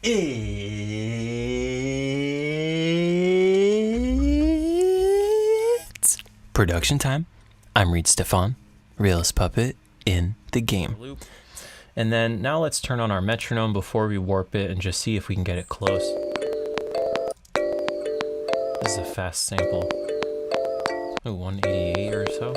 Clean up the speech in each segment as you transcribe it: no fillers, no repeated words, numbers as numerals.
It's production time. I'm Reed Stefan, realist puppet in the game. And then now let's turn on our metronome before we warp it and just see if we can get it close. This is a fast sample. Oh, 188 or so.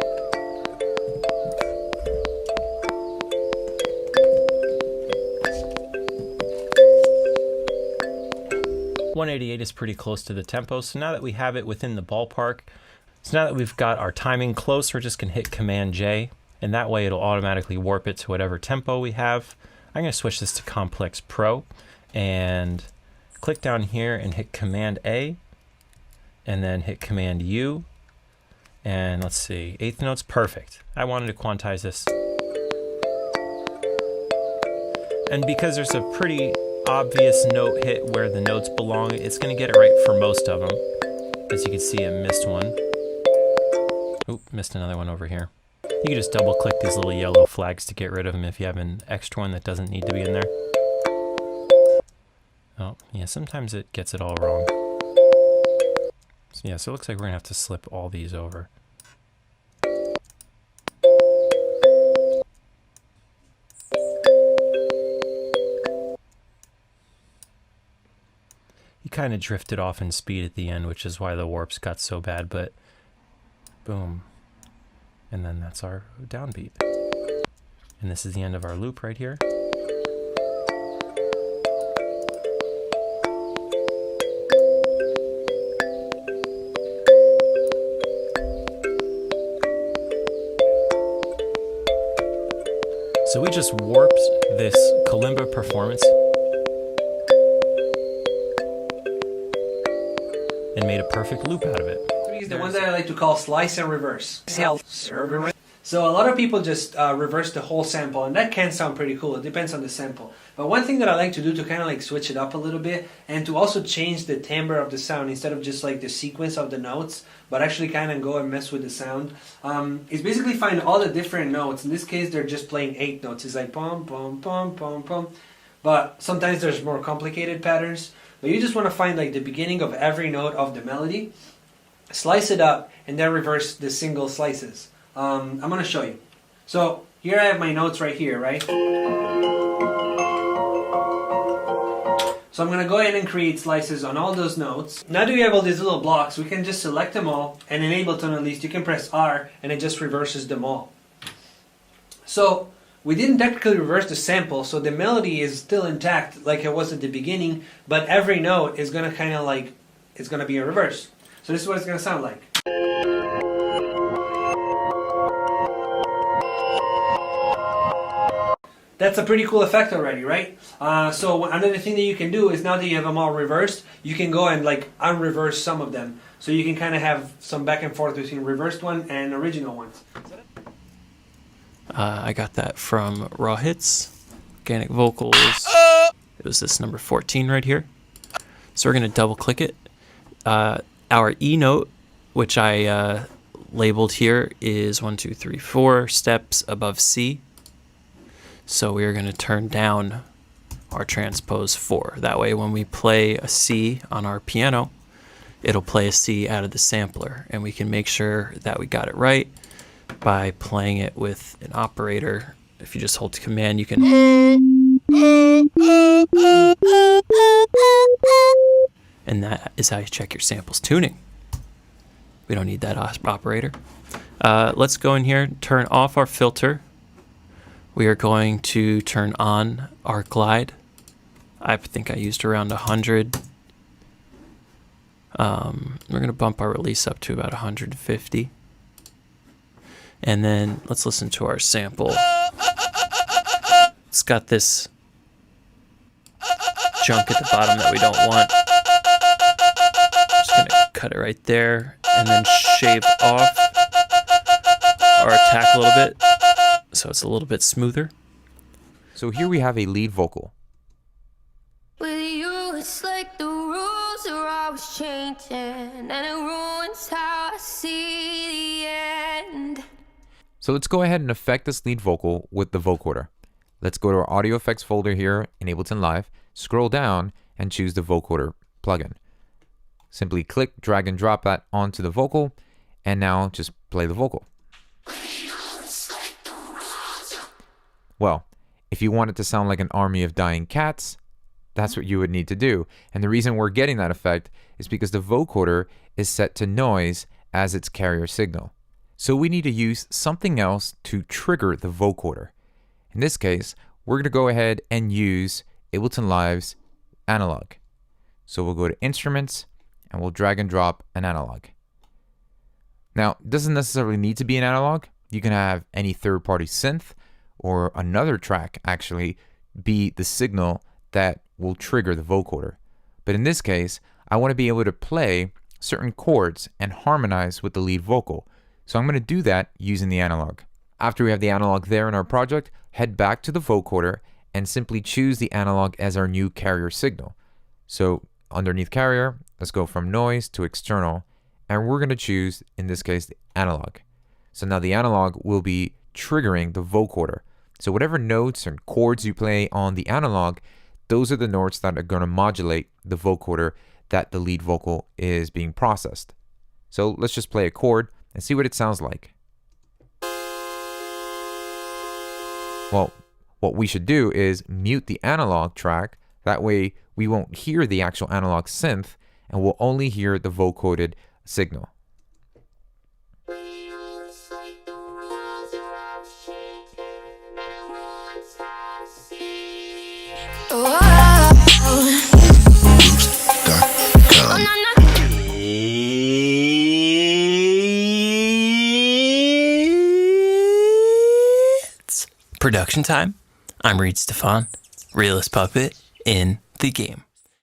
.188 is pretty close to the tempo, so now that we have it within the ballpark, so now that we've got our timing close, we're just going to hit Command J, and that way it'll automatically warp it to whatever tempo we have. I'm going to switch this to Complex Pro, and click down here and hit Command A, and then hit Command U, and let's see, eighth note's perfect. I wanted to quantize this. And because there's a pretty obvious note hit where the notes belong, it's going to get it right for most of them. As you can see, it missed one. Oop, missed another one over here. You can just double click these little yellow flags to get rid of them if you have an extra one that doesn't need to be in there. Oh, yeah, sometimes it gets it all wrong. So yeah, so it looks like we're going to have to slip all these over. Kind of drifted off in speed at the end, which is why the warps got so bad, but boom. And then that's our downbeat. And this is the end of our loop right here. So we just warped this kalimba performance and made a perfect loop out of it. Is the one that I like to call slice and reverse. So a lot of people just reverse the whole sample, and that can sound pretty cool. It depends on the sample. But one thing that I like to do to kind of like switch it up a little bit and to also change the timbre of the sound instead of just like the sequence of the notes, but actually kind of go and mess with the sound, is basically find all the different notes. In this case, they're just playing 8 notes. It's like pom, pom, pom, pom, pom. But sometimes there's more complicated patterns. But you just want to find like the beginning of every note of the melody, slice it up, and then reverse the single slices. I'm going to show you. So here I have my notes right here, right? So I'm going to go ahead and create slices on all those notes. Now that we have all these little blocks, we can just select them all, and in Ableton at least, you can press R, and it just reverses them all. So we didn't technically reverse the sample, so the melody is still intact like it was at the beginning, but every note is going to kind of like, it's going to be in reverse. So this is what it's going to sound like. That's a pretty cool effect already, right? So another thing that you can do is now that you have them all reversed, you can go and like unreverse some of them. So you can kind of have some back and forth between reversed one and original ones. I got that from Raw Hits, Organic Vocals. It was this number 14 right here. So we're going to double click it. Our E note, which I labeled here, is 1, 2, 3, 4 steps above C. So we are going to turn down our transpose 4. That way when we play a C on our piano, it'll play a C out of the sampler. And we can make sure that we got it right by playing it with an operator. If you just hold Command, you can... And that is how you check your samples tuning. We don't need that operator. Let's go in here, turn off our filter. We are going to turn on our glide. I think I used around 100. We're going to bump our release up to about 150. And then let's listen to our sample. It's got this junk at the bottom that we don't want. Just going to cut it right there and then shave off our attack a little bit so it's a little bit smoother. So here we have a lead vocal. With you, it's like the rules are always changing, and it ruins how I see the end. So let's go ahead and effect this lead vocal with the vocoder. Let's go to our audio effects folder here in Ableton Live, scroll down and choose the vocoder plugin. Simply click, drag and drop that onto the vocal, and now just play the vocal. Well, if you want it to sound like an army of dying cats, that's what you would need to do. And the reason we're getting that effect is because the vocoder is set to noise as its carrier signal. So we need to use something else to trigger the vocoder. In this case, we're going to go ahead and use Ableton Live's analog. So we'll go to Instruments and we'll drag and drop an analog. Now, it doesn't necessarily need to be an analog. You can have any third-party synth or another track actually be the signal that will trigger the vocoder. But in this case, I want to be able to play certain chords and harmonize with the lead vocal. So I'm going to do that using the analog. After we have the analog there in our project, head back to the vocoder and simply choose the analog as our new carrier signal. So underneath carrier, let's go from noise to external, and we're going to choose, in this case, the analog. So now the analog will be triggering the vocoder. So whatever notes and chords you play on the analog, those are the notes that are going to modulate the vocoder that the lead vocal is being processed. So let's just play a chord and see what it sounds like. Well, what we should do is mute the analog track. That way we won't hear the actual analog synth and we'll only hear the vocoded signal. It's production time. I'm Reed Stefan, realest puppet in the game.